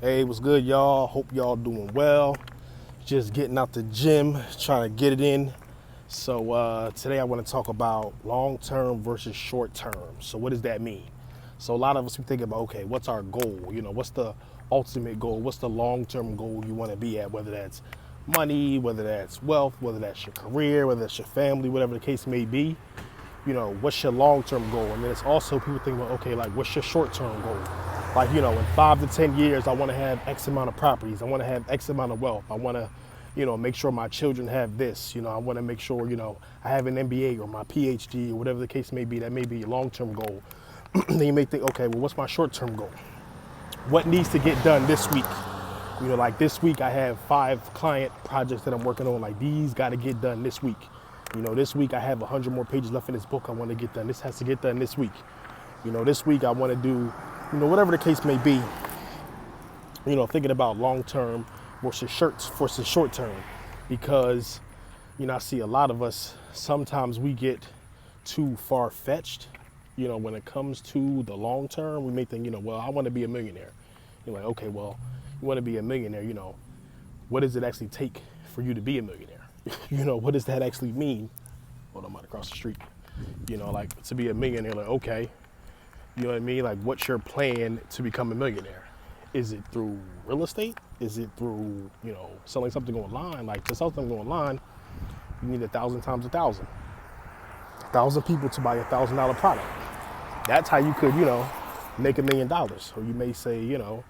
Hey, what's good, y'all? Hope y'all doing well. Just getting out the gym, trying to get it in. So today I want to talk about long-term versus short-term. So what does that mean? So a lot of us we think about, okay, what's our goal? What's the ultimate goal? What's the long-term goal you want to be at? Whether that's money, whether that's wealth, whether that's your career, whether that's your family, whatever the case may be. What's your long-term goal? And then it's also people think about, okay, like what's your short-term goal? Like, in 5 to 10 years, I want to have X amount of properties. I want to have X amount of wealth. I want to, make sure my children have this. I want to make sure, I have an MBA or my PhD or whatever the case may be. That may be your long-term goal. Then you may think, okay, well, what's my short-term goal? What needs to get done this week? Like this week, I have 5 client projects that I'm working on. Like these got to get done this week. This week I have 100 more pages left in this book I want to get done. This has to get done this week. This week I want to do, whatever the case may be, thinking about long term versus short term. Because, I see a lot of us, sometimes we get too far fetched. When it comes to the long term, we may think, well, I want to be a millionaire. You're like, okay, well, you want to be a millionaire, what does it actually take for you to be a millionaire? What does that actually mean? Hold on, I'm across the street. Like to be a millionaire, like, okay, you know what I mean? Like, what's your plan to become a millionaire? Is it through real estate? Is it through, selling something online? Like to sell something online, you need 1,000 times 1,000. 1,000 people to buy a $1,000 product. That's how you could, make $1 million. Or you may say, I'm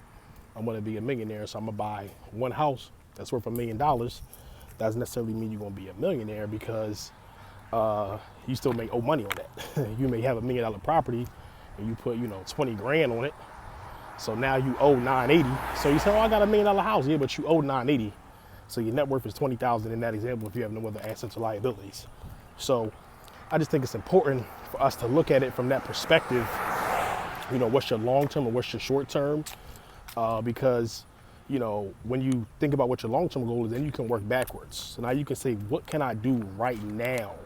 gonna be a millionaire, so I'm gonna buy one house that's worth $1 million. Doesn't necessarily mean you're gonna be a millionaire because you still may owe money on that. You may have $1 million property and you put 20 grand on it, so now you owe 980. So you say, oh, I got $1 million house. Yeah, but you owe 980, so your net worth is 20,000 in that example if you have no other assets or liabilities. So I just think it's important for us to look at it from that perspective. What's your long term and what's your short term? Because when you think about what your long-term goal is, then you can work backwards. So now you can say, what can I do right now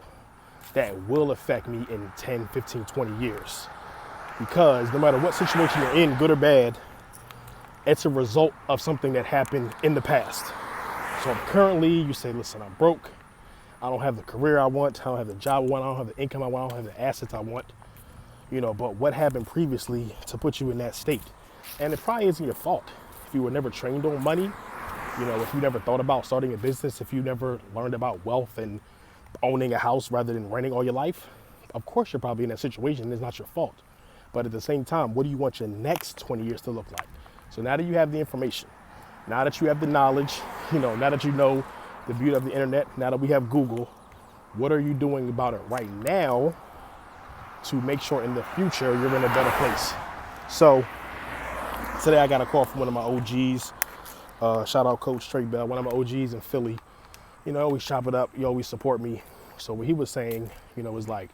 that will affect me in 10, 15, 20 years? Because no matter what situation you're in, good or bad, it's a result of something that happened in the past. So currently you say, listen, I'm broke. I don't have the career I want. I don't have the job I want. I don't have the income I want. I don't have the assets I want. But what happened previously to put you in that state? And it probably isn't your fault. If you were never trained on money, if you never thought about starting a business, if you never learned about wealth and owning a house rather than renting all your life, of course you're probably in that situation. It's not your fault. But at the same time, what do you want your next 20 years to look like? So now that you have the information, now that you have the knowledge, now that you know the beauty of the internet, now that we have Google, what are you doing about it right now to make sure in the future you're in a better place? So today I got a call from one of my OGs. Shout out Coach Trey Bell, one of my OGs in Philly. I always chop it up. You always support me. So what he was saying, was like,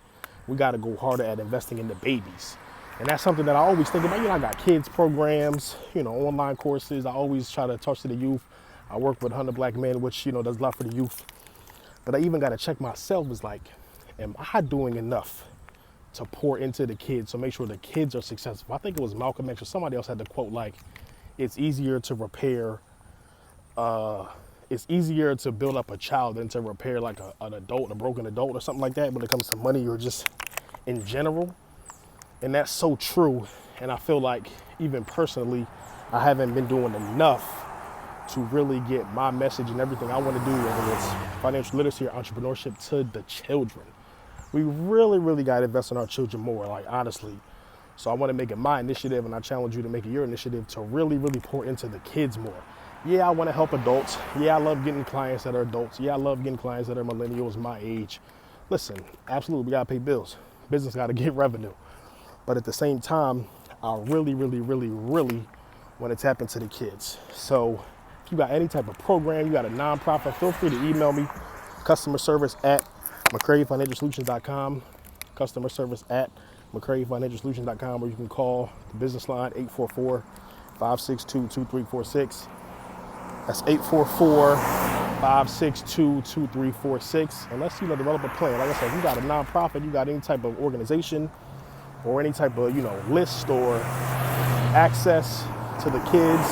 we got to go harder at investing in the babies. And that's something that I always think about. I got kids programs, online courses. I always try to touch to the youth. I work with 100 Black Men, which, does a lot for the youth. But I even got to check myself. Is like, am I doing enough to pour into the kids, so make sure the kids are successful? I think it was Malcolm X or somebody else had the quote like, it's easier to build up a child than to repair like an adult, a broken adult or something like that when it comes to money or just in general. And that's so true. And I feel like even personally, I haven't been doing enough to really get my message and everything I want to do, whether it's financial literacy or entrepreneurship, to the children. We really got to invest in our children more, like honestly. So I want to make it my initiative, and I challenge you to make it your initiative to really pour into the kids more. Yeah, I want to help adults. Yeah, I love getting clients that are adults. Yeah, I love getting clients that are millennials my age. Listen, absolutely, we got to pay bills. Business got to get revenue. But at the same time, I really want to tap into the kids. So if you got any type of program, you got a nonprofit, feel free to email me, customer service at McCraryFinancialSolutions.com, customer service at McCraryFinancialSolutions.com, or you can call the business line 844-562-2346. That's 844-562-2346. And let's, develop a plan. Like I said, if you got a nonprofit, you got any type of organization or any type of, list or access to the kids,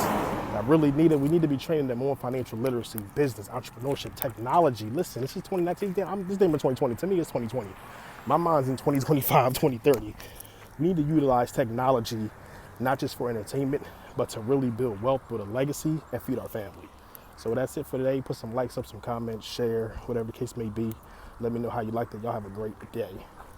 We need to be training them on financial literacy, business, entrepreneurship, technology. Listen, this is 2019. This damn 2020. To me, it's 2020. My mind's in 2025, 2030. We need to utilize technology, not just for entertainment, but to really build wealth, build a legacy, and feed our family. So that's it for today. Put some likes up, some comments, share, whatever the case may be. Let me know how you liked it. Y'all have a great day.